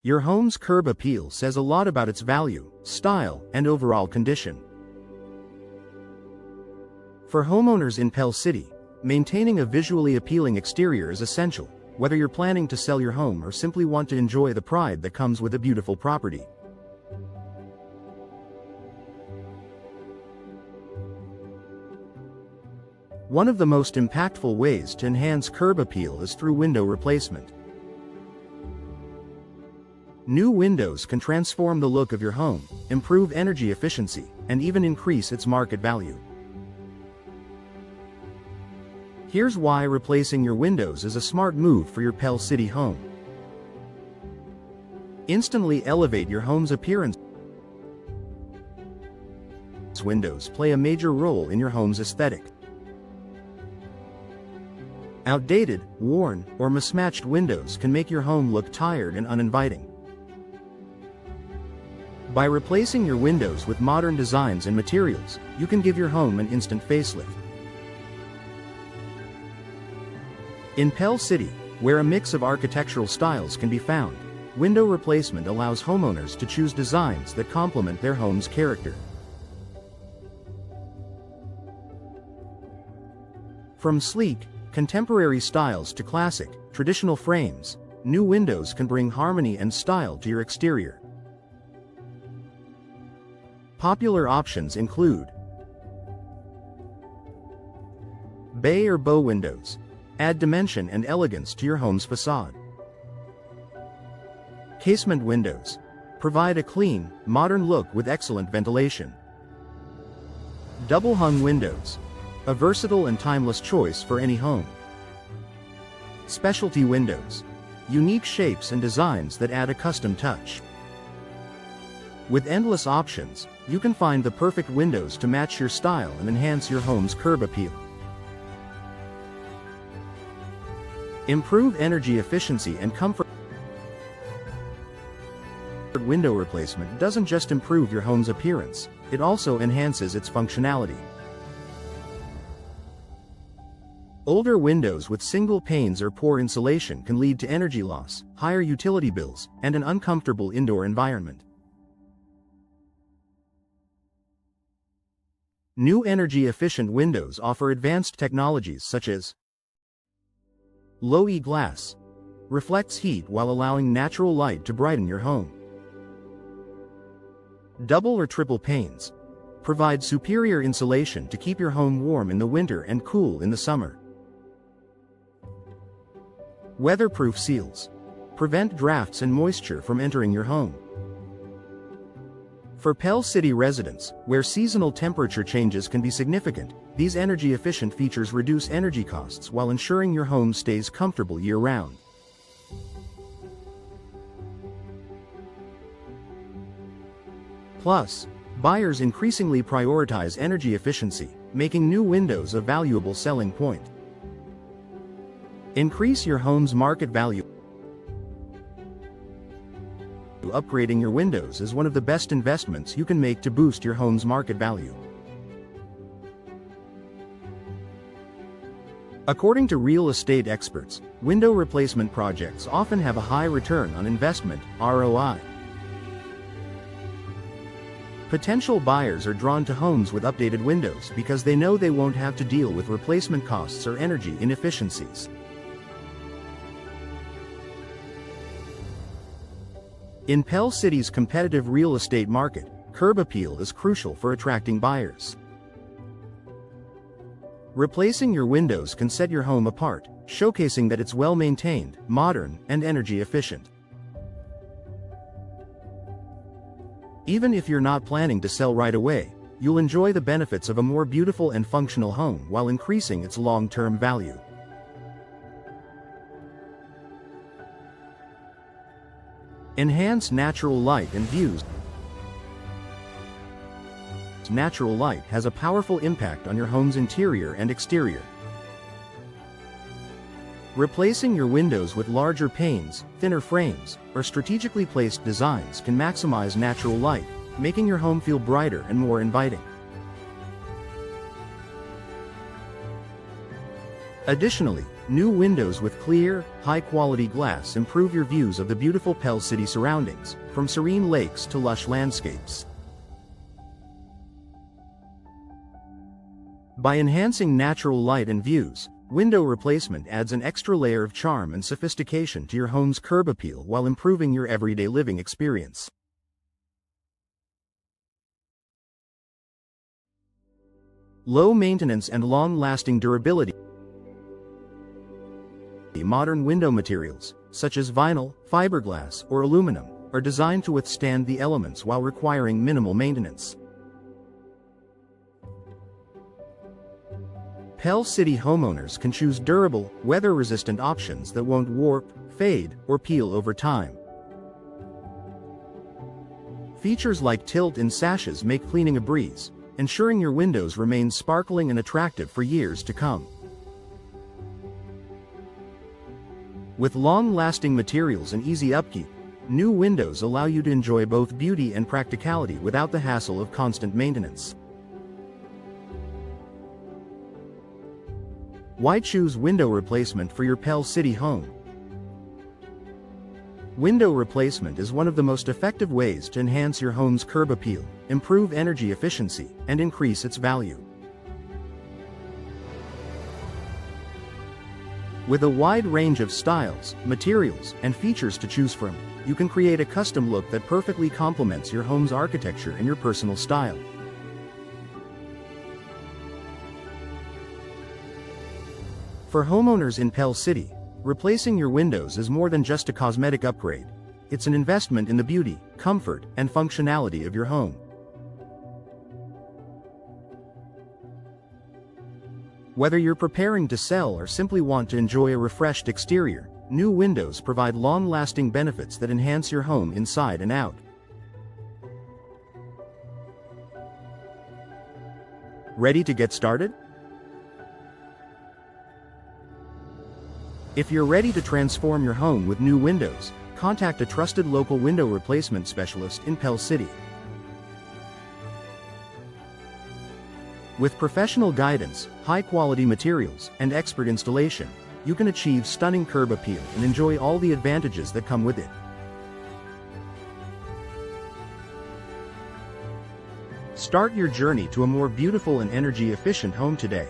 Your home's curb appeal says a lot about its value, style, and overall condition. For homeowners in Pell City, maintaining a visually appealing exterior is essential, whether you're planning to sell your home or simply want to enjoy the pride that comes with a beautiful property. One of the most impactful ways to enhance curb appeal is through window replacement. New windows can transform the look of your home, improve energy efficiency, and even increase its market value. Here's why replacing your windows is a smart move for your Pell City home. Instantly elevate your home's appearance. Windows play a major role in your home's aesthetic. Outdated, worn, or mismatched windows can make your home look tired and uninviting. By replacing your windows with modern designs and materials, you can give your home an instant facelift. In Pell City, where a mix of architectural styles can be found, window replacement allows homeowners to choose designs that complement their home's character. From sleek, contemporary styles to classic, traditional frames, new windows can bring harmony and style to your exterior. Popular options include bay or bow windows. Add dimension and elegance to your home's facade. Casement windows. Provide a clean, modern look with excellent ventilation. Double-hung windows. A versatile and timeless choice for any home. Specialty windows. Unique shapes and designs that add a custom touch. With endless options, you can find the perfect windows to match your style and enhance your home's curb appeal. Improve energy efficiency and comfort. Window replacement doesn't just improve your home's appearance, it also enhances its functionality. Older windows with single panes or poor insulation can lead to energy loss, higher utility bills, and an uncomfortable indoor environment. New energy-efficient windows offer advanced technologies such as low-E glass. Reflects heat while allowing natural light to brighten your home. Double or triple panes. Provide superior insulation to keep your home warm in the winter and cool in the summer. Weatherproof seals. Prevent drafts and moisture from entering your home. For Pell City residents, where seasonal temperature changes can be significant, these energy-efficient features reduce energy costs while ensuring your home stays comfortable year-round. Plus, buyers increasingly prioritize energy efficiency, making new windows a valuable selling point. Increase your home's market value. Upgrading your windows is one of the best investments you can make to boost your home's market value. According to real estate experts, window replacement projects often have a high return on investment, ROI. Potential buyers are drawn to homes with updated windows because they know they won't have to deal with replacement costs or energy inefficiencies. In Pell City's competitive real estate market, curb appeal is crucial for attracting buyers. Replacing your windows can set your home apart, showcasing that it's well-maintained, modern, and energy efficient. Even if you're not planning to sell right away, you'll enjoy the benefits of a more beautiful and functional home while increasing its long-term value. Enhance natural light and views. Natural light has a powerful impact on your home's interior and exterior. Replacing your windows with larger panes, thinner frames, or strategically placed designs can maximize natural light, making your home feel brighter and more inviting. Additionally, New windows with clear, high-quality glass improve your views of the beautiful Pell City surroundings, from serene lakes to lush landscapes. By enhancing natural light and views, window replacement adds an extra layer of charm and sophistication to your home's curb appeal while improving your everyday living experience. Low maintenance and long-lasting durability. Modern window materials, such as vinyl, fiberglass, or aluminum, are designed to withstand the elements while requiring minimal maintenance. Pell City homeowners can choose durable, weather-resistant options that won't warp, fade, or peel over time. Features like tilt-in sashes make cleaning a breeze, ensuring your windows remain sparkling and attractive for years to come. With long-lasting materials and easy upkeep, new windows allow you to enjoy both beauty and practicality without the hassle of constant maintenance. Why choose window replacement for your Pell City home? Window replacement is one of the most effective ways to enhance your home's curb appeal, improve energy efficiency, and increase its value. With a wide range of styles, materials, and features to choose from, you can create a custom look that perfectly complements your home's architecture and your personal style. For homeowners in Pell City, replacing your windows is more than just a cosmetic upgrade. It's an investment in the beauty, comfort, and functionality of your home. Whether you're preparing to sell or simply want to enjoy a refreshed exterior, new windows provide long-lasting benefits that enhance your home inside and out. Ready to get started? If you're ready to transform your home with new windows, contact a trusted local window replacement specialist in Pell City. With professional guidance, high-quality materials, and expert installation, you can achieve stunning curb appeal and enjoy all the advantages that come with it. Start your journey to a more beautiful and energy-efficient home today.